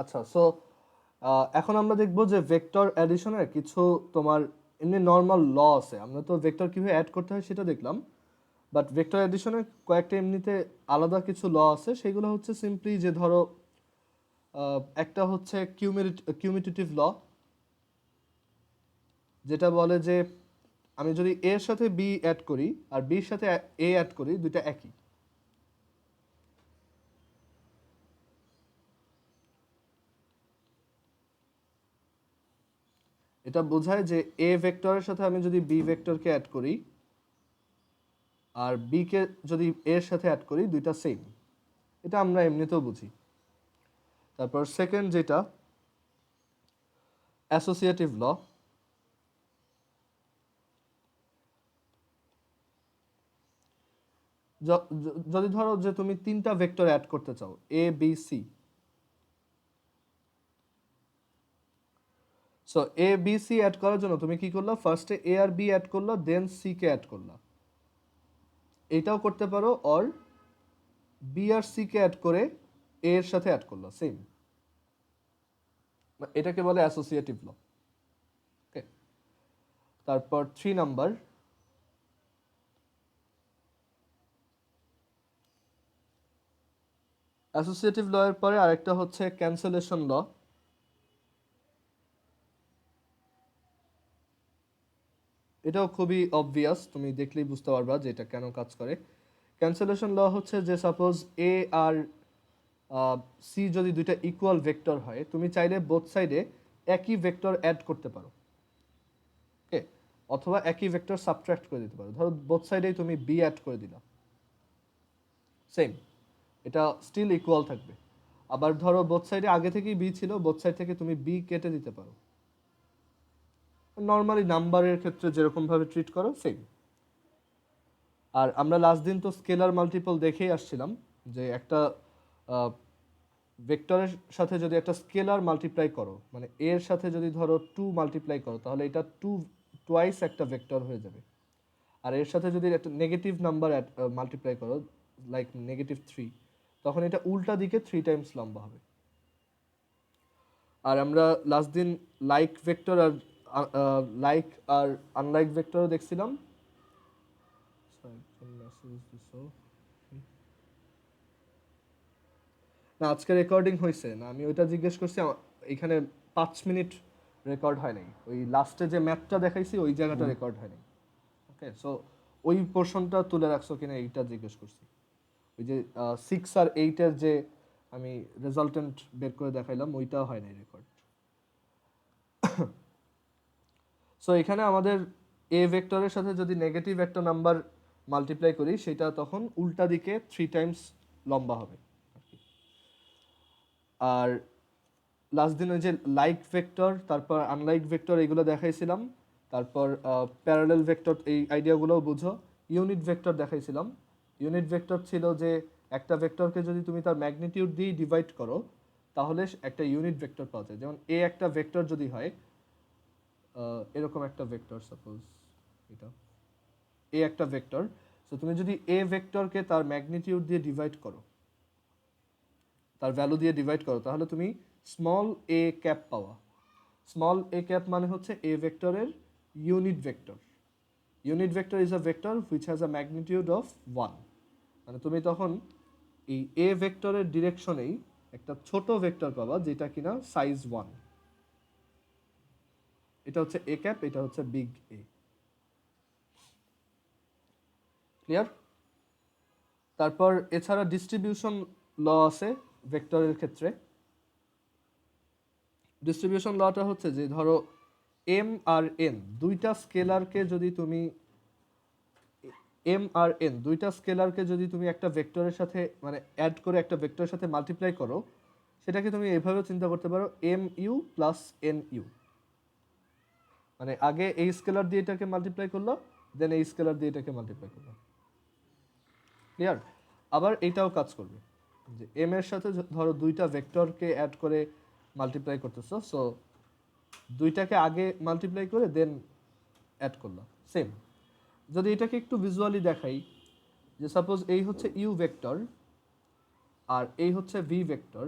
আচ্ছা, সো এখন আমরা দেখব যে ভেক্টর অ্যাডিশনের কিছু তোমার এমনি নর্মাল ল আছে। আমরা তো ভেক্টর কিভাবে অ্যাড করতে হয় সেটা দেখলাম, বাট ভেক্টর অ্যাডিশনের কয়েকটা এমনিতে আলাদা কিছু ল আছে। সেগুলো হচ্ছে সিম্পলি যে ধরো একটা হচ্ছে কিউমিটেটিভ ল, যেটা বলে যে আমি যদি এর সাথে বি অ্যাড করি আর বির সাথে এ অ্যাড করি, দুইটা একই। এটা বোঝায় যে এ ভেক্টরের সাথে আমি যদি বি ভেক্টরকে অ্যাড করি আর বি কে যদি এর সাথে অ্যাড করি, দুইটা সেম। এটা আমরা এমনিতেও বুঝি। তারপর সেকেন্ড যেটা অ্যাসোসিয়েটিভ ল, যদি ধরো যে তুমি তিনটা ভেক্টর অ্যাড করতে চাও, A B C. So A B C add করার জন্য তুমি কি করলা, ফার্স্টে এ আর বি অ্যাড করলা, দেন সি কে অ্যাড করলা। এটাও করতে পারো, অর বি আর সি কে অ্যাড করে এ এর সাথে অ্যাড করলা, সেম। এটাকে বলে অ্যাসোসিয়েটিভ ল। ওকে, তারপর 3 নাম্বার অ্যাসোসিয়েটিভ ল এর পরে আরেকটা হচ্ছে ক্যান্সেলেশন ল। এটাও খুবই অবভিয়াস, তুমি দেখলেই বুঝতে পারবা যে এটা কেন কাজ করে। ক্যান্সেলেশন ল হচ্ছে যে সাপোজ এ আর সি যদি দুইটা ইকুয়াল ভেক্টর হয়, তুমি চাইলে বোথ সাইডে একই ভেক্টর অ্যাড করতে পারো। ওকে, অথবা একই ভেক্টর সাবট্রাক্ট করে দিতে পারো। ধরো বোথ সাইডেই তুমি বি অ্যাড করে দিলা, সেম, এটা স্টিল ইকুয়াল থাকবে। আবার ধরো বোথ সাইডে আগে থেকেই বি ছিল, বোথ সাইড থেকে তুমি বি কেটে দিতে পারো। নর্মালি নাম্বারের ক্ষেত্রে যেরকম ভাবে ট্রিট করো, সেম। আর আমরা লাস্ট দিন তো স্কেলার মাল্টিপল দেখেই আসছিলাম, যে একটা ভেক্টরের সাথে যদি একটা স্কেলার মাল্টিপ্লাই করো, মানে এর সাথে যদি ধরো 2 মাল্টিপ্লাই করো, তাহলে এটা টোয়াইস একটা ভেক্টর হয়ে যাবে। আর এর সাথে যদি একটা নেগেটিভ নাম্বার মাল্টিপ্লাই করো, লাইক -3, তখন এটা উল্টা দিকে 3 টাইমস লম্বা হবে। আর আমরা লাস্ট দিন লাইক ভেক্টর আর লাইক আর আনলাইক ভেক্টরও দেখছিলাম। না, আজকে রেকর্ডিং হয়েছে না, আমি ওইটা জিজ্ঞেস করছি। এখানে 5 মিনিট রেকর্ড হয় নাই, ওই লাস্টে যে ম্যাপটা দেখাইছি ওই জায়গাটা রেকর্ড হয় নাই। ওকে, সো ওই পোর্শনটা তুলে রাখছো কিনা এইটা জিজ্ঞেস করছি। ওই যে 6 আর 8-এর যে আমি রেজাল্টেন্ট বের করে দেখাইলাম, ওইটাও হয় নাই রেকর্ড। সো এখানে আমাদের এ ভেক্টরের সাথে যদি নেগেটিভ একটা নাম্বার মাল্টিপ্লাই করি, সেটা তখন উল্টা দিকে 3 টাইমস লম্বা হবে। আর লাস্ট দিন ওই যে লাইক ভেক্টর, তারপর আনলাইক ভেক্টর, এগুলো দেখাইছিলাম। তারপর প্যারালেল ভেক্টর, এই আইডিয়াগুলোও বুঝো। ইউনিট ভেক্টর দেখাইছিলাম। ইউনিট ভেক্টর ছিল যে একটা ভেক্টরকে যদি তুমি তার ম্যাগনিটিউড দিয়ে ডিভাইড করো, তাহলে একটা ইউনিট ভেক্টর পাওয়া যায়। যেমন এ একটা ভেক্টর যদি হয়, এরকম একটা ভেক্টর, সাপোজ এটা এ একটা ভেক্টর। সো তুমি যদি এ ভেক্টরকে তার ম্যাগনিটিউড দিয়ে ডিভাইড করো, তার ভ্যালু দিয়ে ডিভাইড করো, তাহলে তুমি স্মল এ ক্যাপ পাওয়া। স্মল এ ক্যাপ মানে হচ্ছে এ ভেক্টরের unit vector. Unit vector is a vector which has a magnitude of 1। মানে তুমি তখন এই এ ভেক্টরের ডিরেকশনেই একটা ছোট ভেক্টর পাবা, যেটা কিনা সাইজ 1। এটা হচ্ছে এ ক্যাপ, এটা হচ্ছে বিগ এ। ক্লিয়ার? তারপর এছাড়া ডিস্ট্রিবিউশন ল আছে ভেক্টরের ক্ষেত্রে। ডিস্ট্রিবিউশন লটা হচ্ছে যে ধরো এম আর এন দুইটা স্কেলারকে যদি তুমি দুইটা স্কেলারকে যদি তুমি একটা ভেক্টরের সাথে মানে অ্যাড করে একটা ভেক্টরের সাথে মাল্টিপ্লাই করো, সেটাকে তুমি এভাবেও চিন্তা করতে পারো, M U plus N U. মানে আগে এই স্কেলার দিয়ে এটাকে মাল্টিপ্লাই করলো, দেন এই স্কেলার দিয়ে এটাকে মাল্টিপ্লাই করলো। ক্লিয়ার? আবার এইটাও কাজ করবে যে এম এর সাথে ধরো দুইটা ভেক্টরকে অ্যাড করে মাল্টিপ্লাই করতেছো, সো দুইটাকে আগে মাল্টিপ্লাই করে দেন অ্যাড করলাম, সেম। যদি এটাকে একটু ভিজুয়ালি দেখাই, যে সাপোজ এই হচ্ছে ইউ ভেক্টর আর এই হচ্ছে ভি ভেক্টর।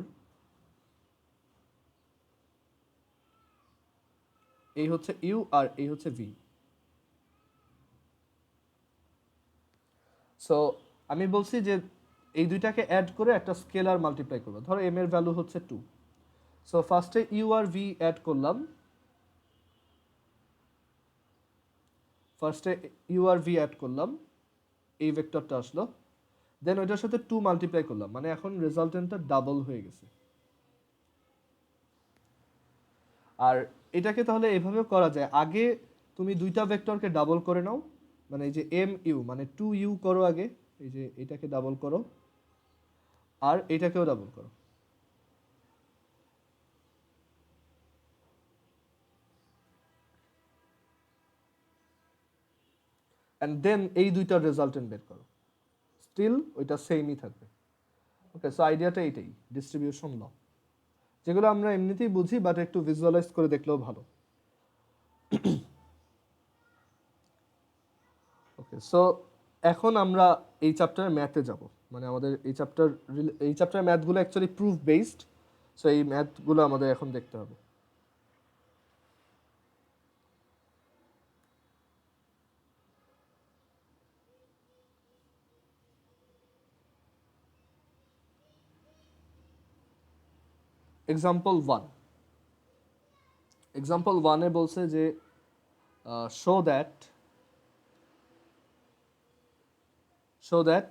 এই হচ্ছে ইউ আর এই হচ্ছে ভি। সো আমি বলছি যে এই দুইটাকে অ্যাড করে একটা স্কেলার মাল্টিপ্লাই করবো। ধরো এম এর ভ্যালু হচ্ছে 2। সো ফার্স্টে ইউ আর ভি অ্যাড করলাম, এই ভেক্টরটা আসলো, দেন ওইটার সাথে 2 মাল্টিপ্লাই করলাম, মানে এখন রেজাল্টেন্টটা ডাবল হয়ে গেছে। আর এটাকে তাহলে এভাবেও করা যায়, আগে তুমি দুইটা ভেক্টরকে ডাবল করে নাও, মানে এই যে এম ইউ মানে 2u করো আগে, এই যে এটাকে ডাবল করো আর এটাকেও ডাবল করো, অ্যান্ড দেন এই দুইটার রেজাল্টেন্ট বের করো, স্টিল ওইটা সেমই থাকবে। ওকে, সো আইডিয়াটা এইটাই, ডিস্ট্রিবিউশন ল, যেগুলো আমরা এমনিতেই বুঝি বাট একটু ভিজুয়ালাইজ করে দেখলেও ভালো। ওকে, সো এখন আমরা এই চ্যাপ্টারের ম্যাথে যাব, মানে আমাদের এই চ্যাপ্টারের ম্যাথগুলো অ্যাকচুয়ালি প্রুফ বেসড, সো এই ম্যাথগুলো আমাদের এখন দেখতে হবে। এক্সাম্পল 1 বলছে যে শো দ্যাট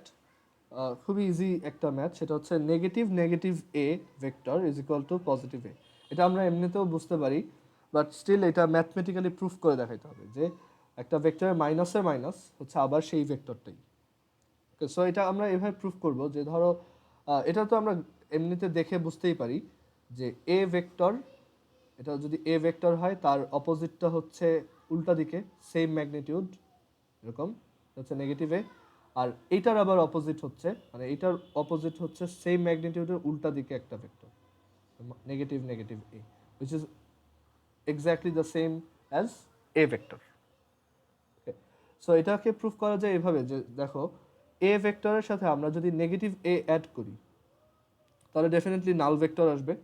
খুবই ইজি একটা ম্যাথ, সেটা হচ্ছে negative negative A vector is equal two positive এ। এটা আমরা এমনিতেও বুঝতে পারি, বাট স্টিল এটা ম্যাথমেটিক্যালি প্রুফ করে দেখাইতে হবে যে একটা ভেক্টরের মাইনাসের মাইনাস হচ্ছে আবার সেই ভেক্টরটাই। ওকে, সো এটা আমরা এভাবে প্রুফ করব যে ধরো এটা তো আমরা এমনিতে দেখে বুঝতেই পারি যে এ ভেক্টর, এটা যদি এ ভেক্টর হয় তার অপোজিটটা হচ্ছে উল্টা দিকে সেম ম্যাগনিটিউড, এরকম হচ্ছে নেগেটিভ এ, আর এইটার আবার অপোজিট হচ্ছে, মানে এইটার অপোজিট হচ্ছে সেম ম্যাগনিটিউডের উল্টা দিকে একটা vector, negative negative A, which is exactly the same as a vector. So এটাকে প্রুফ করা যায় এভাবে যে দেখো এ ভেক্টরের সাথে আমরা যদি নেগেটিভ এ অ্যাড করি তাহলে ডেফিনেটলি নাল ভেক্টর আসবে,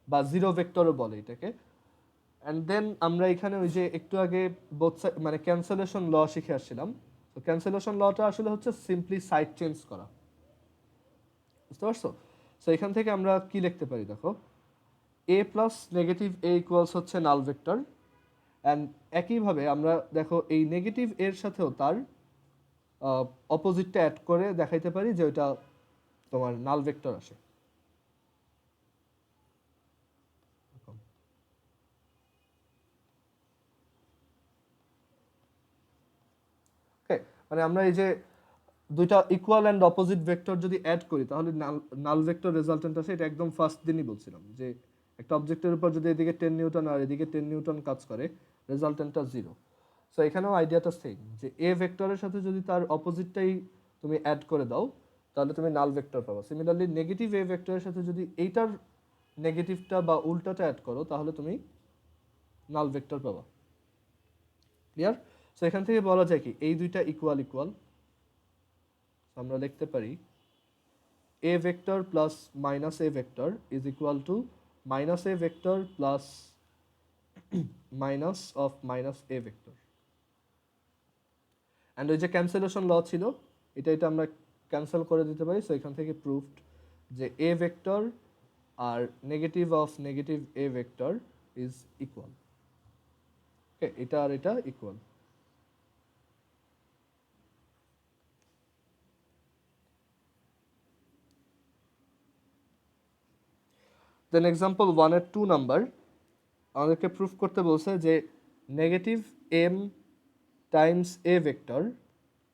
বা জিরো ভেক্টরও বলে এটাকে। অ্যান্ড দেন আমরা এখানে ওই যে একটু আগে বোথ সাইড মানে ক্যান্সেলেশন ল শিখে আসছিলাম, তো ক্যান্সেলেশন লটা আসলে হচ্ছে সিম্পলি সাইড চেঞ্জ করা, বুঝতে পারছো? সো এখান থেকে আমরা কি লিখতে পারি দেখো, এ প্লাস নেগেটিভ এ ইকুয়ালস হচ্ছে নাল ভেক্টর, অ্যান্ড একইভাবে আমরা দেখো এই নেগেটিভ এর সাথেও তার অপোজিটটা অ্যাড করে দেখাইতে পারি যে ওইটা তোমার নাল ভেক্টর আসে। ওকে, মানে আমরা এই যে দুইটা ইকুয়াল অ্যান্ড অপোজিট ভেক্টর যদি অ্যাড করি তাহলে নাল ভেক্টর রেজাল্টেন্ট আসে, এটা একদম ফার্স্ট দিনই বলছিলাম যে একটা অবজেক্টের উপর যদি এদিকে 10 নিউটন আর এদিকে 10 নিউটন কাজ করে রেজাল্টেন্টটা 0। সো এখানেও আইডিয়াটা সেম, যে এ ভেক্টরের সাথে যদি তার অপোজিটটাই তুমি অ্যাড করে দাও তাহলে তুমি নাল ভেক্টর পাবা। সিমিলারলি নেগেটিভ এ ভেক্টরের সাথে যদি এইটার নেগেটিভটা বা উল্টাটা অ্যাড করো তাহলে তুমি নাল ভেক্টর পাবা। ক্লিয়ার? সো এখান থেকে বলা যায় কি এই দুইটা ইকুয়াল ইকুয়াল, আমরা লিখতে পারি a vector plus minus a vector is equal to minus a vector plus minus of minus a vector. And ওই যে ক্যান্সেলেশন ল ছিল এটা আমরা ক্যান্সেল করে দিতে পারি, সো এখান থেকে প্রুভড যে a ভেক্টর আর negative of negative a vector is equal. Okay, এটা আর এটা ইকুয়াল। দেন এক্সাম্পল 1 এর 2 নাম্বার আমাদেরকে প্রুফ করতে বলছে যে negative m Times a vector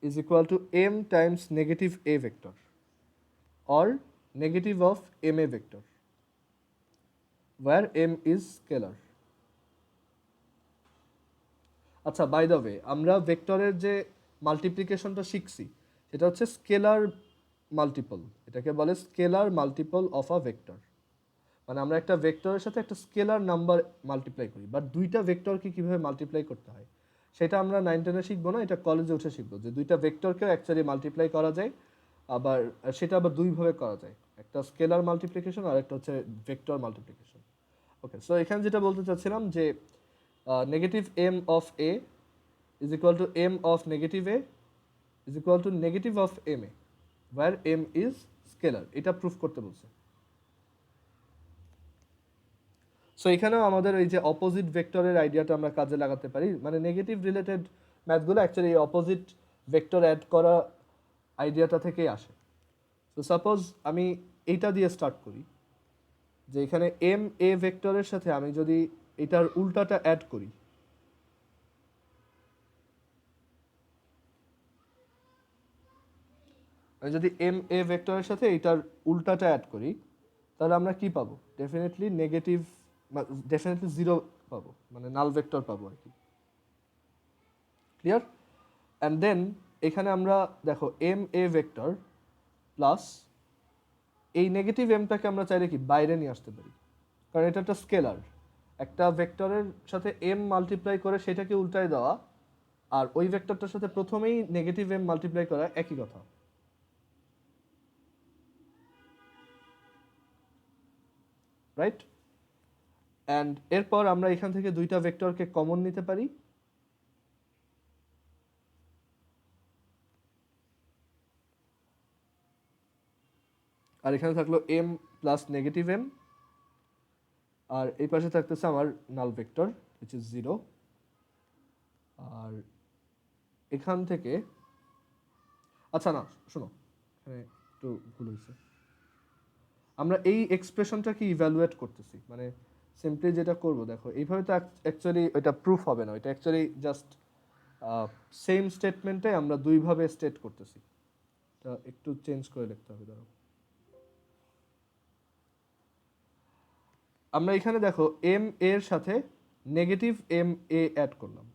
is equal to m times negative a vector or negative of ma vector where m is scalar. আচ্ছা, by the way আমরা ভেক্টরের যে মাল্টিপ্লিকেশনটা শিখছি সেটা হচ্ছে স্কেলার মাল্টিপল, এটাকে বলে scalar multiple of a vector, মানে আমরা একটা ভেক্টরের সাথে একটা স্কেলার নাম্বার মাল্টিপ্লাই করি, বাট দুইটা ভেক্টরকে কিভাবে মাল্টিপ্লাই করতে হয় সেটা আমরা 9-10-এ শিখবো না, এটা কলেজে উঠে শিখবো যে দুইটা ভেক্টরকেও অ্যাকচুয়ালি মাল্টিপ্লাই করা যায়, আবার সেটা আবার দুইভাবে করা যায়, একটা স্কেলার মাল্টিপ্লিকেশন আর একটা হচ্ছে ভেক্টর মাল্টিপ্লিকেশন। ওকে, সো এখানে যেটা বলতে চাচ্ছিলাম যে negative M of A is equal to M of negative A is equal to negative of M A, where M is scalar. এটা প্রুফ করতে বলছে। সো এখানেও আমাদের এই যে অপোজিট ভেক্টরের আইডিয়াটা আমরা কাজে লাগাতে পারি, মানে নেগেটিভ রিলেটেড ম্যাথগুলো অ্যাকচুয়ালি এই অপোজিট ভেক্টর অ্যাড করা আইডিয়াটা থেকেই আসে। তো সাপোজ আমি এইটা দিয়ে স্টার্ট করি, যে এখানে এম এ ভেক্টরের সাথে আমি যদি এটার উল্টাটা অ্যাড করি, আমি যদি এম এ ভেক্টরের সাথে এটার উল্টাটা অ্যাড করি, তাহলে আমরা কি পাবো? ডেফিনেটলি নেগেটিভ, ডেফিনেটলি জিরো পাবো, মানে নাল ভেক্টর পাবো আর কি। ক্লিয়ার? অ্যান্ড দেন এখানে আমরা দেখো এম এ ভেক্টর প্লাস এই নেগেটিভ এমটাকে আমরা চাইলে কি বাইরে নিয়ে আসতে পারি, কারণ এটা একটা স্কেলার। একটা ভেক্টরের সাথে এম মাল্টিপ্লাই করে সেটাকে উল্টায় দেওয়া আর ওই ভেক্টরটার সাথে প্রথমেই নেগেটিভ এম মাল্টিপ্লাই করা একই কথা, রাইট? অ্যান্ড এরপর আমরা এখান থেকে দুইটা ভেক্টরকে কমন নিতে পারি, আর এখানে থাকলো এম প্লাস নেগেটিভ এম, আর এই পাশে থাকতেছে আমার নাল ভেক্টর which is 0। আর এখান থেকে আচ্ছা না শোনো, এখানে একটু ভুল হয়েছে, আমরা এই এক্সপ্রেশনটাকে ইভ্যালুয়েট করতেছি, মানে সিম্পলি যেটা করব দেখো এইভাবে তো অ্যাকচুয়ালি এটা প্রুফ হবে না, এটা অ্যাকচুয়ালি জাস্ট সেম স্টেটমেন্টে আমরা দুইভাবে স্টেট করতেছি। এটা একটু চেঞ্জ করে লিখতে হবে। ধরো আমরা এখানে দেখো এম এর সাথে নেগেটিভ এম এ অ্যাড করলাম,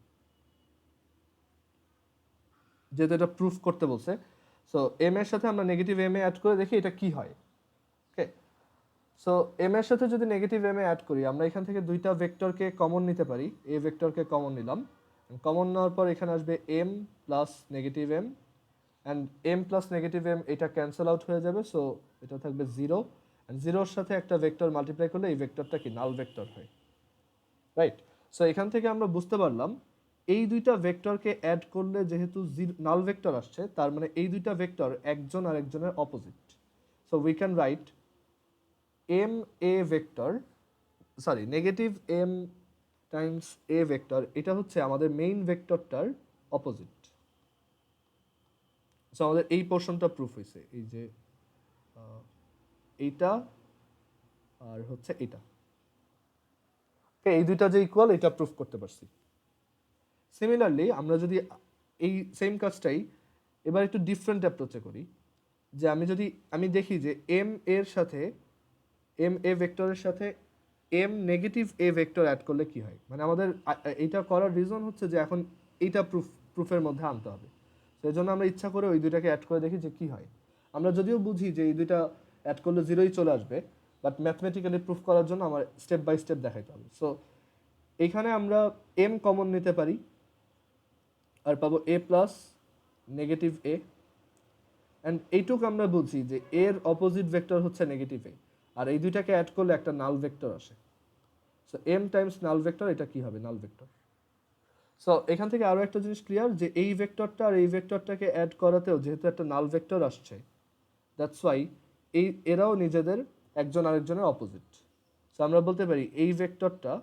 যেহেতু এটা প্রুফ করতে বলছে। সো এম এর সাথে আমরা নেগেটিভ এম এ অ্যাড করে দেখি এটা কি হয়। ওকে, সো এম এর সাথে যদি নেগেটিভ এম এ অ্যাড করি, আমরা এখান থেকে দুইটা ভেক্টরকে কমন নিতে পারি। এ ভেক্টরকে কমন নিলাম, কমন নেওয়ার পর এখানে আসবে M plus negative M, and M plus negative M এটা ক্যান্সেল আউট হয়ে যাবে, সো এটা থাকবে জিরো, অ্যান্ড জিরোর সাথে একটা ভেক্টর মাল্টিপ্লাই করলে এই ভেক্টরটা কি নাল ভেক্টর হয়, রাইট? সো এখান থেকে আমরা বুঝতে পারলাম এই দুইটা ভেক্টরকে অ্যাড করলে যেহেতু নাল ভেক্টর আসছে, তার মানে এই দুইটা ভেক্টর একজন আরেকজনের opposite. So we can write M A vector, sorry negative M times A vector, এটা হচ্ছে আমাদের মেইন ভেক্টরটার অপোজিট। সো আমাদের এই পোর্শনটা প্রুফ হয়েছে, এই যে এইটা আর হচ্ছে এটা, এই দুইটা যে ইকুয়াল এটা প্রুফ করতে পারছি। সিমিলারলি আমরা যদি এই সেম কাজটাই এবার একটু ডিফারেন্ট অ্যাপ্রোচে করি, যে আমি দেখি যে এম এর সাথে এম এ ভেক্টরের সাথে M negative A vector add করলে কি হয়। মানে আমাদের এইটা করার রিজন হচ্ছে যে এখন এইটা প্রুফের মধ্যে আনতে হবে, সেই জন্য আমরা ইচ্ছা করে ওই দুইটাকে অ্যাড করে দেখি যে কি হয়। আমরা যদিও বুঝি যে এই দুইটা অ্যাড করলে জিরোই চলে আসবে, বাট ম্যাথমেটিক্যালি প্রুফ করার জন্য আমার স্টেপ বাই স্টেপ দেখাইতে হবে। সো এইখানে আমরা এম কমন নিতে পারি আর পাবো এ প্লাস নেগেটিভ এ, অ্যান্ড এইটুকু আমরা বুঝি যে এর অপোজিট ভেক্টর হচ্ছে নেগেটিভ এ, আর এই দুইটাকে অ্যাড করলে একটা নাল ভেক্টর আসে। সো এম টাইমস নাল ভেক্টর, এটা কি হবে? নাল ভেক্টর। সো এখান থেকে আরও একটা জিনিস ক্লিয়ার, যে এই ভেক্টরটা আর এই ভেক্টরটাকে অ্যাড করাতেও যেহেতু একটা নাল ভেক্টর আসছে, দ্যাটস ওয়াই এরাও নিজেদের একজন আরেকজনের অপোজিট। সো আমরা বলতে পারি এই ভেক্টরটা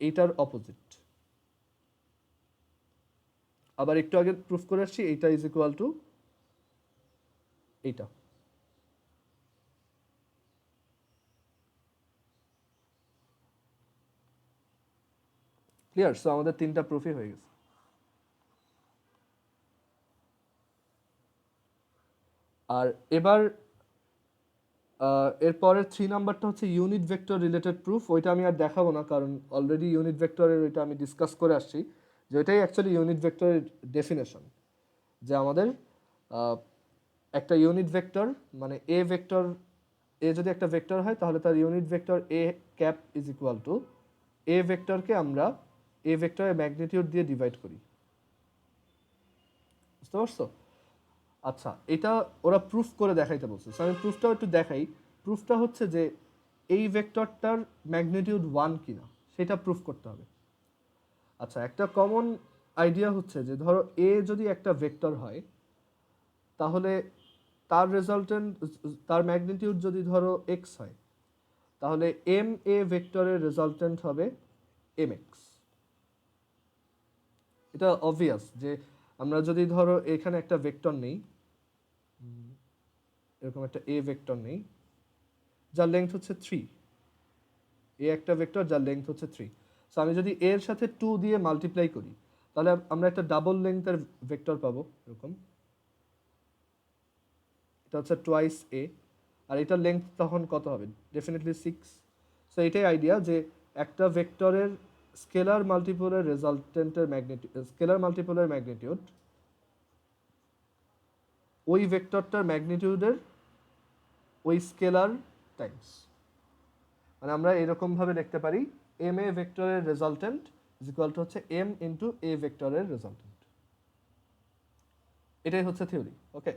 এইটার অপোজিট। আবার একটু আগে প্রুফ করে আসছি এইটা ইজ ইকুয়াল টু এইটা। ক্লিয়ার? সো আমাদের তিনটা প্রুফই হয়ে গেছে। আর এবার এরপরের 3 নাম্বারটা হচ্ছে ইউনিট ভেক্টর রিলেটেড প্রুফ। ওইটা আমি আর দেখাবো না, কারণ অলরেডি ইউনিট ভেক্টরের ওইটা আমি ডিসকাস করে আসছি, যে ওইটাই অ্যাকচুয়ালি ইউনিট ভেক্টরের ডেফিনেশন, যে আমাদের একটা ইউনিট ভেক্টর মানে এ ভেক্টর, এ যদি একটা ভেক্টর হয় তাহলে তার unit vector A cap is equal to A ভেক্টরকে আমরা এ ভেক্টরের ম্যাগনিটিউড দিয়ে ডিভাইড করি। বুঝতে পারছো? আচ্ছা, এটা ওরা প্রুফ করে দেখাইতে বলছে, আমি প্রুফটাও একটু দেখাই। প্রুফটা হচ্ছে যে এই ভেক্টরটার ম্যাগনিটিউড 1 কিনা সেটা প্রুফ করতে হবে। আচ্ছা, একটা কমন আইডিয়া হচ্ছে যে ধরো এ যদি একটা ভেক্টর হয় তাহলে তার রেজাল্টেন্ট, তার ম্যাগনিটিউড যদি ধরো এক্স হয়, তাহলে এম এ ভেক্টরের রেজাল্টেন্ট হবে এম এক্স। এটা অবভিয়াস যে আমরা যদি ধরো এখানে একটা ভেক্টর নেই, এরকম একটা এ ভেক্টর নেই যার লেন্থ হচ্ছে 3, এ একটা ভেক্টর যার লেন্থ হচ্ছে 3। সো আমি যদি এর সাথে 2 দিয়ে মাল্টিপ্লাই করি তাহলে আমরা একটা ডাবল লেন্থের ভেক্টর পাবো এরকম, এটা হচ্ছে টোয়াইস এ, আর এটার লেন্থ তখন কত হবে? ডেফিনেটলি 6। সো এটাই আইডিয়া যে একটা ভেক্টরের স্কেলার মাল্টিপলের রেজাল্টেন্টের ম্যাগনিটিউড, স্কেলার মাল্টিপলের ম্যাগনিটিউড ওই ভেক্টরটার ম্যাগনিটিউডের ওই স্কেলার টাইমস। মানে আমরা এরকমভাবে লিখতে পারি এম এ ভেক্টরের রেজাল্টেন্ট ইজ ইকুয়াল টু হচ্ছে এম ইন্টু এ ভেক্টরের রেজাল্টেন্ট। এটাই হচ্ছে থিওরি। ওকে,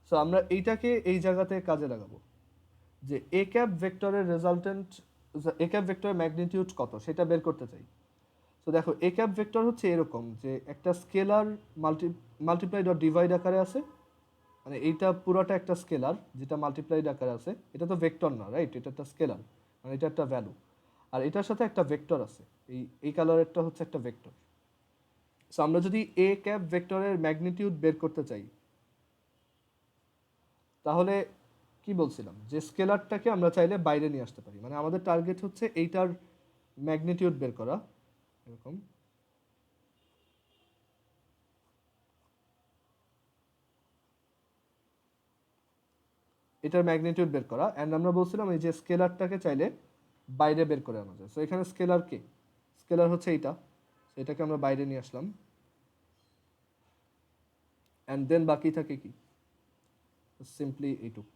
সো আমরা এইটাকে এই জায়গাতে কাজে লাগাবো যে এ ক্যাপ ভেক্টরের রেজাল্টেন্ট, এ ক্যাপ ভেক্টরের ম্যাগনিটিউড কত সেটা বের করতে চাই। তো দেখো এ ক্যাপ ভেক্টর হচ্ছে এরকম যে একটা স্কেলার মাল্টিপ্লাইড অর ডিভাইড আকারে আছে, মানে এইটা পুরোটা একটা স্কেলার যেটা মাল্টিপ্লাইড আকারে আছে, এটা তো ভেক্টর না, রাইট? এটা একটা স্কেলার, মানে এটা একটা ভ্যালু, আর এটার সাথে একটা ভেক্টর আছে, এই কালারেরটা হচ্ছে একটা ভেক্টর। সো আমরা যদি এ ক্যাপ ভেক্টরের ম্যাগনিটিউড বের করতে চাই তাহলে কি বলছিলাম যে স্কেলারটাকে আমরা চাইলে বাইরে নিয়ে আসতে পারি, মানে আমাদের টার্গেট হচ্ছে এইটার ম্যাগনিটিউড বের করা এরকম। এটার ম্যাগনিটিউড বের করা, অ্যান্ড আমরা বলছিলাম এই যে স্কেলারটাকে চাইলে বাইরে বের করে আনা যায়। সো এখানে স্কেলার কে, স্কেলার হচ্ছে এইটা, এটাকে আমরা বাইরে নিয়ে আসলাম, অ্যান্ড দেন বাকি থাকে কি সিম্পলি এইটুক।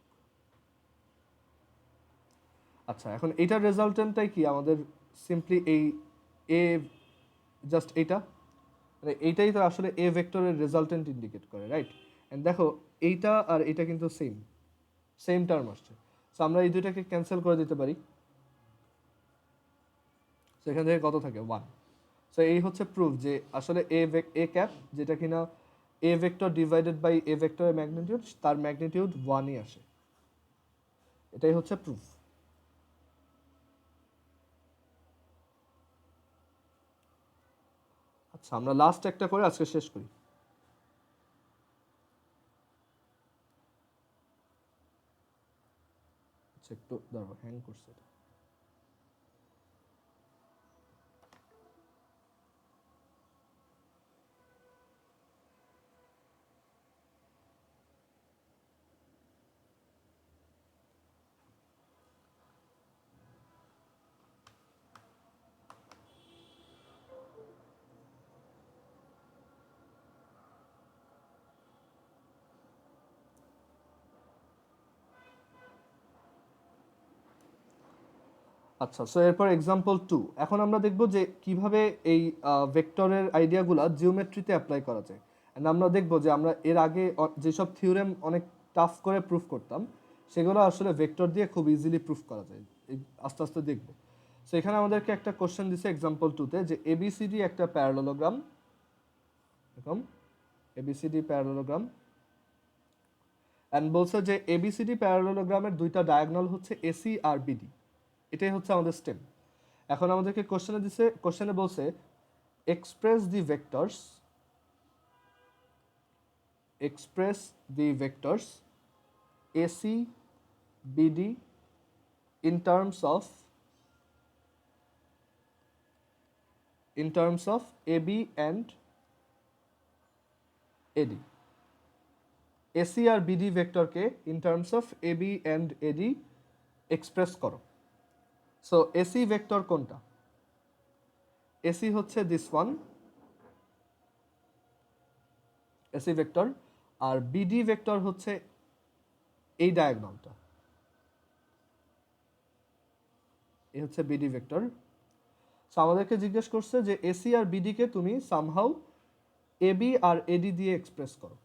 আচ্ছা, এখন এইটার রেজাল্টেন্টটাই কি আমাদের সিম্পলি এই এ, জাস্ট এইটা, মানে এইটাই তো আসলে এ ভেক্টরের রেজাল্টেন্ট ইন্ডিকেট করে, রাইট? অ্যান্ড দেখো এইটা আর এটা কিন্তু সেম সেম টার্ম আসছে। সো আমরা এই দুইটাকে ক্যান্সেল করে দিতে পারি, সো এখান থেকে কত থাকে 1। সো এই হচ্ছে প্রুফ যে আসলে এ ক্যাপ যেটা কিনা এ ভেক্টর ডিভাইডেড বাই এ ভেক্টরের ম্যাগনিটিউড, তার ম্যাগনিটিউড 1ই আসে। এটাই হচ্ছে প্রুফ। আচ্ছা, আমরা লাস্ট একটা করে আজকে শেষ করি। আচ্ছা, একটু দাঁড়াও, হ্যাং করছে এটা। আচ্ছা, সো এরপর এক্সাম্পল 2। এখন আমরা দেখব যে কিভাবে এই ভেক্টরের আইডিয়াগুলো জিওমেট্রিতে অ্যাপ্লাই করা যায়। এন্ড আমরা দেখব যে আমরা এর আগে যেসব থিওরেম অনেক টাফ করে প্রুফ করতাম সেগুলো আসলে ভেক্টর দিয়ে খুব ইজিলি প্রুফ করা যায়, আস্তে আস্তে দেখব। সো এখানে আমাদেরকে একটা কোশ্চেন দিছে এক্সাম্পল 2তে যে এবিসিডি একটা প্যারালোগ্রাম, এরকম এবিসিডি প্যারালোগ্রাম, অ্যান্ড বলছে যে এবিসিডি প্যারালোগ্রামের দুইটা ডায়াগোনাল হচ্ছে এসি আর বিডি, এটাই হচ্ছে আমাদের স্টেম। এখন আমাদেরকে কোশ্চেনে বলছে express the vectors AC BD in terms of AB and AD। AC আর বিডি ভেক্টরকে in terms of AB and AD express করো। সো এসি ভেক্টর কোনটা? এসি হচ্ছে দিস ওয়ান, এসি ভেক্টর, আর বিডি ভেক্টর হচ্ছে এই ডায়াগোনালটা, এই হচ্ছে বিডি ভেক্টর। সো আমাদেরকে জিজ্ঞেস করছে যে এসি আর বিডি কে তুমি সামহাউ এবি আর এডি দিয়ে এক্সপ্রেস করো।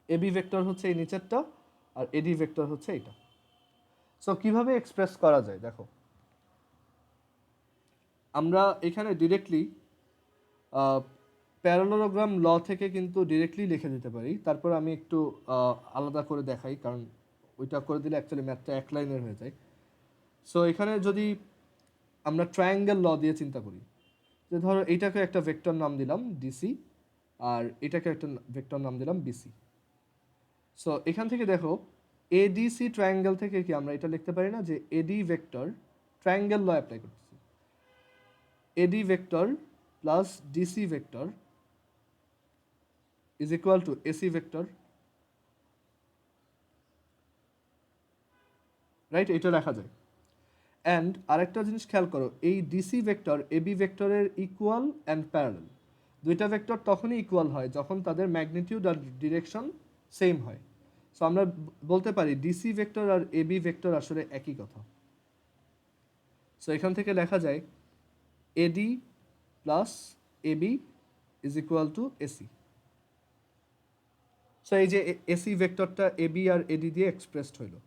এবি ভেক্টর হচ্ছে এই নিচেরটা আর এডি ভেক্টর হচ্ছে এইটা। সো কিভাবে এক্সপ্রেস করা যায় দেখো, আমরা এখানে ডিরেক্টলি প্যারালোগ্রাম ল থেকে কিন্তু ডিরেক্টলি লিখে দিতে পারি। তারপর আমি একটু আলাদা করে দেখাই, কারণ ওইটা করে দিলে অ্যাকচুয়ালি ম্যাথটা এক লাইনের হয়ে যায়। সো এখানে যদি আমরা ট্রায়াঙ্গেল ল দিয়ে চিন্তা করি, যে ধরো এইটাকে একটা ভেক্টর নাম দিলাম ডিসি, আর এটাকে একটা ভেক্টর নাম দিলাম বিসি। সো এখান থেকে দেখো এডিসি ট্রায়াঙ্গেল থেকে কি আমরা এটা লিখতে পারি না যে AD vector triangle law apply করতেছি, AD vector plus DC vector is equal to AC vector, right? এটা লেখা যায়। অ্যান্ড আরেকটা জিনিস খেয়াল করো, এই ডিসি ভেক্টর এবি ভেক্টরের ইকুয়াল অ্যান্ড প্যারালাল। দুইটা ভেক্টর তখনই ইকুয়াল হয় যখন তাদের ম্যাগনিটিউড আর ডিরেকশন সেম হয়। সো আমরা বলতে পারি ডিসি ভেক্টর আর এবি ভেক্টর আসলে একই কথা। সো এখান থেকে লেখা যায় AD plus AB is equal to AC. So এই যে এসি ভেক্টরটা এবি আর এডি দিয়ে এক্সপ্রেসড হইলো।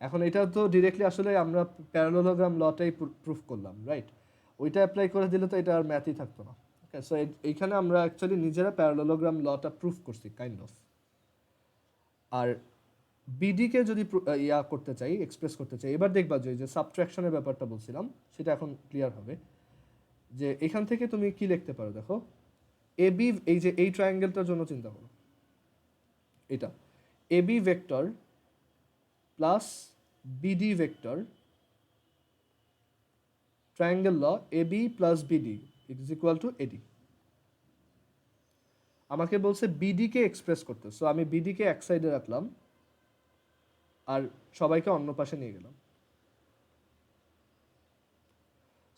এখন এটা তো ডিরেক্টলি আসলে আমরা প্যারালোগ্রাম লটাই প্রুফ করলাম, রাইট? ওইটা অ্যাপ্লাই করে দিলে তো এটা আর ম্যাথই থাকতো না। ওকে, সো এইখানে আমরা অ্যাকচুয়ালি নিজেরা প্যারালোগ্রাম লটা প্রুফ করছি কাইন্ড অফ। আর বিডিকে যদি করতে চাই, এক্সপ্রেস করতে চাই, এবার দেখবা যে সাবট্রাকশনের ব্যাপারটা বলছিলাম সেটা এখন ক্লিয়ার হবে। যে এখান থেকে তুমি কি লিখতে পারো দেখো, এবি, এই যে এই ট্রায়াঙ্গেলটার জন্য চিন্তা করো, এটা AB vector plus BD vector, triangle law AB plus BD is equal to AD. আমাকে বলছে বিডিকে এক্সপ্রেস করতে, সো আমি বিডিকে এক সাইডে রাখলাম আর সবাইকে অন্য পাশে নিয়ে গেলাম।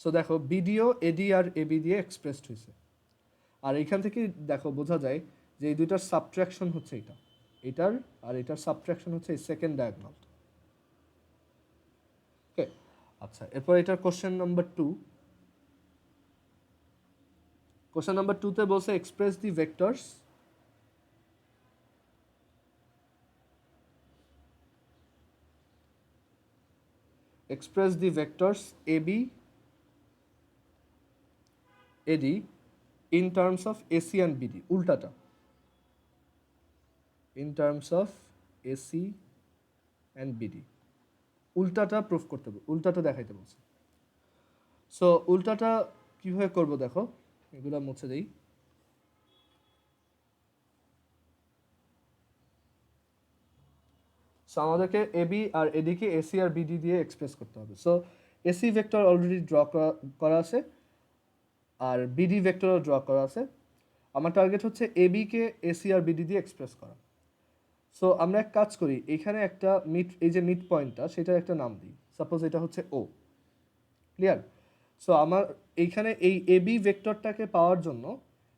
সো দেখো বিডিও এডি আর এবি দিয়ে এক্সপ্রেসড হয়েছে। আর এইখান থেকে দেখো বোঝা যায় যে এই দুইটার সাবট্রাকশন হচ্ছে এটা, এটার আর এটার সাবট্রাকশন হচ্ছে এই সেকেন্ড ডায়াগোনাল। ওকে, আচ্ছা, এরপর এটার কোশ্চেন নাম্বার 2। কোশ্চেন নাম্বার 2-তে বলছে express the vectors AB AD in terms of AC and BD, উল্টাটা, in terms of AC and BD, উল্টাটা প্রুফ করতে হবে, উল্টাটা দেখাইতে বলছে। সো উল্টাটা কিভাবে করব দেখো, এগুলো মুছে দেই। সো আমাদেরকে এবি আর এডিকে এসি আর বিডি দিয়ে এক্সপ্রেস করতে হবে। So AC vector already draw করা আছে আর বিডি ভেক্টরও ড্র করা আছে। আমার টার্গেট হচ্ছে এবিকে এসি আর বিডি দিয়ে এক্সপ্রেস করা। সো আমরা এক কাজ করি, এখানে একটা এই যে মিড পয়েন্টটা সেটার একটা নাম দিই, সাপোজ এটা হচ্ছে ও। ক্লিয়ার? সো আমার এইখানে এই এবি ভেক্টরটাকে পাওয়ার জন্য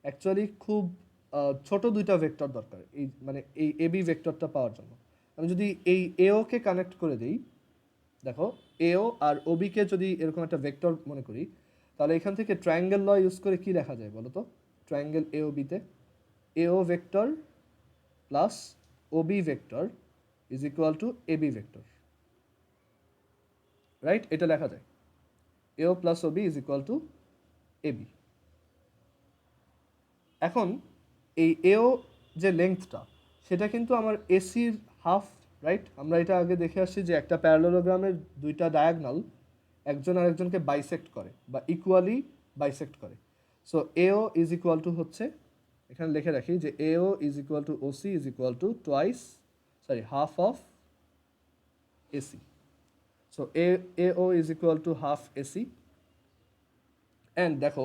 অ্যাকচুয়ালি খুব ছোট দুইটা ভেক্টর দরকার, এই মানে এই এবি ভেক্টরটা পাওয়ার জন্য। আমি যদি এই এওকে কানেক্ট করে দিই, দেখো এও আর ওবিকে যদি এরকম একটা ভেক্টর মনে করি, তাহলে এখান থেকে ট্রায়াঙ্গেল ল ইউজ করে কি লেখা যায় বলো তো? ট্রায়াঙ্গেল এওবিতে AO vector plus OB vector is equal to AB vector, right? এটা লেখা যায় AO plus OB is equal to AB. এখন এই এও যে লেংথটা সেটা কিন্তু আমার এসির হাফ, রাইট? আমরা এটা আগে দেখে আসছি যে একটা প্যারালোগ্রামের দুইটা ডায়াগনাল একজন আরেকজনকে বাইসেক্ট করে বা ইকুয়ালি বাইসেক্ট করে। So AO is equal to হচ্ছে, এখানে লিখে রাখি যে AO is equal to OC is equal to half of AC. So AO is equal to half AC. And দেখো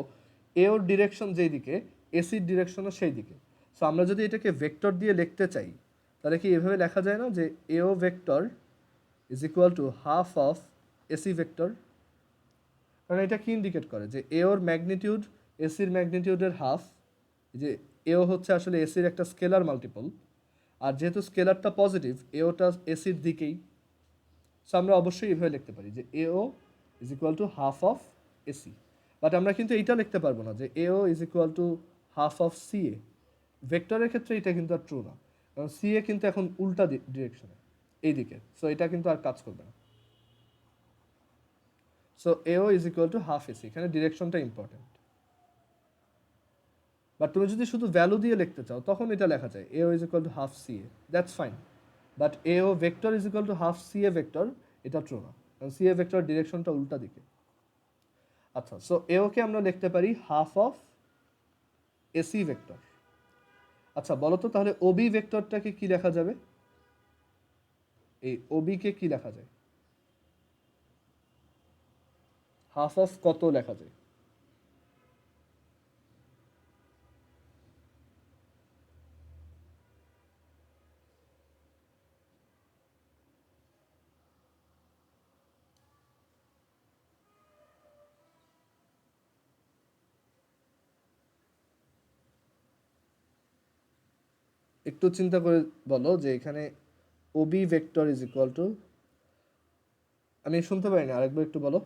এওর ডিরেকশন যেই দিকে, এসির ডিরেকশনও সেই দিকে। সো আমরা যদি এটাকে ভেক্টর দিয়ে লিখতে চাই তাহলে কি এভাবে লেখা যায় না যে এও vector is equal to half of AC vector? কারণ এটা কি ইন্ডিকেট করে যে এওর ম্যাগনিটিউড এসির ম্যাগনিটিউডের হাফ, যে এও হচ্ছে আসলে এসির একটা স্কেলার মাল্টিপল, আর যেহেতু স্কেলারটা পজিটিভ এওটা এসির দিকেই। সো আমরা অবশ্যই এভাবে লিখতে পারি যে AO is equal to half of AC. But আমরা কিন্তু এইটা লিখতে পারবো না যে AO is equal to half of CA. ভেক্টরের ক্ষেত্রে এটা কিন্তু আর ট্রু না, কারণ সিএ কিন্তু এখন উল্টা ডিরেকশনে, এই দিকে। সো এটা কিন্তু আর কাজ করবে না। So AO is equal to half AC, এখানে ডিরেকশনটা ইম্পর্টেন্ট। বাট তুমি যদি শুধু ভ্যালু দিয়ে লিখতে চাও তখন এটা লেখা যায় AO is equal to half C A, that's fine. But AO vector is equal to half C A vector, এটা ট্রু না, কারণ সি এ ভেক্টর ডিরেকশনটা উল্টা দিকে। আচ্ছা, সো এওকে আমরা লিখতে পারি হাফ অফ এসি ভেক্টর। আচ্ছা বলো তো তাহলে ওবি ভেক্টরটাকে কি লেখা যাবে? এই ওবিকে কি লেখা যায়? হাফ অফ কত লেখা যায়? একটু চিন্তা করে বলো যে এখানে OB vector is equal to, আমি শুনতে পারিনি, আরেকবার একটু বলো।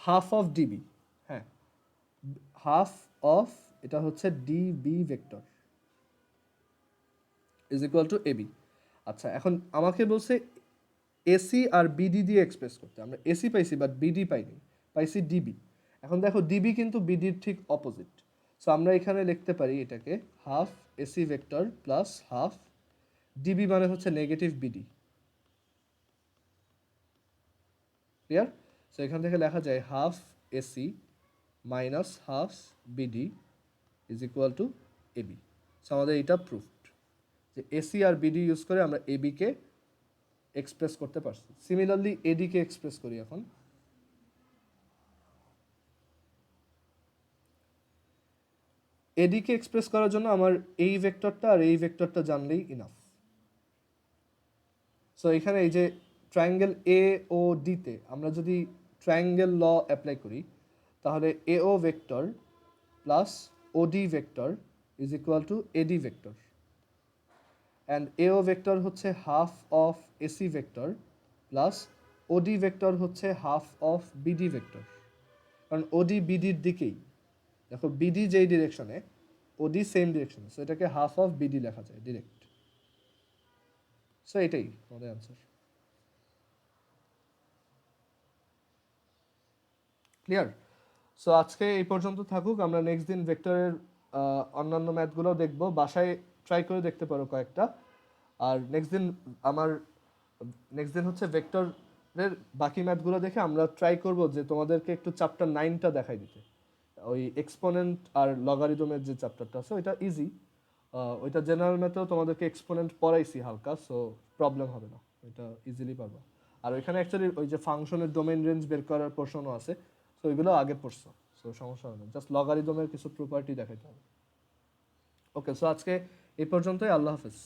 হাফ অফ ডিবি, হ্যাঁ, হাফ অফ, এটা হচ্ছে DB vector is equal to AB. আচ্ছা এখন আমাকে বলছে এসি আর বিডি দিয়ে এক্সপ্রেস করতে, আমরা এসি পাইছি বাট বিডি পাইনি, পাইছি ডিবি। এখন দেখো ডিবি কিন্তু বিডির ঠিক অপোজিট, সো আমরা এখানে লিখতে পারি এটাকে half AC vector plus half DB, মানে হচ্ছে নেগেটিভ বিডি। ক্লিয়ার? সো এখান থেকে লেখা যায় half AC minus half BD is equal to AB. So আমাদের এটা প্রুফড যে এসি আর বিডি ইউজ করে আমরা এবিকে এক্সপ্রেস করতে পারছি। সিমিলারলি এডিকে এক্সপ্রেস করি এখন। এডিকে এক্সপ্রেস করার জন্য আমার এই ভেক্টরটা আর এই ভেক্টরটা জানলেই ইনাফ। সো এখানে এই যে ট্রায়াঙ্গেল এ ও ডিতে আমরা যদি ট্রায়াঙ্গেল ল অ্যাপ্লাই করি তাহলে এও ভেক্টর প্লাস ওডি vector is equal to eddy vector, and এও ভেক্টর হচ্ছে half of AC vector plus ওডি ভেক্টর হচ্ছে হাফ অফ বিডি ভেক্টর, কারণ ওডি বিডির দিকেই, দেখো বিডি যেই ডিরেকশনে ওডি সেম ডিরেকশনে, সো এটাকে হাফ অফ বিডি লেখা যায় ডিরেক্ট। সো এটাই আমাদের অ্যান্সার। ক্লিয়ার? সো আজকে এই পর্যন্ত থাকুক, আমরা নেক্সট দিন ভেক্টরের অন্যান্য ম্যাথগুলোও দেখব, বাসায় ট্রাই করে দেখতে পারো কয়েকটা। আর নেক্সট দিন হচ্ছে ভেক্টরের বাকি ম্যাথগুলো দেখে আমরা ট্রাই করব যে তোমাদেরকে একটু চ্যাপ্টার 9টা দেখাই দিতে, ওই এক্সপোনেন্ট আর লগারিদমের যে চ্যাপ্টারটা আছে ওইটা ইজি, ওইটা জেনারেল ম্যাথেও তোমাদেরকে এক্সপোনেন্ট পড়াইছি হালকা, সো প্রবলেম হবে না, ওইটা ইজিলি পারবা। আর ওইখানে অ্যাকচুয়ালি ওই যে ফাংশনের ডোমেইন রেঞ্জ বের করার পোর্শনও আছে, সো ওইগুলো আগে পড়ছো, সো সমস্যা হবে না, জাস্ট লগারিদমের কিছু প্রপার্টি দেখাইতে হবে। ওকে, সো আজকে এই পর্যন্তই, আল্লাহ হাফেজ।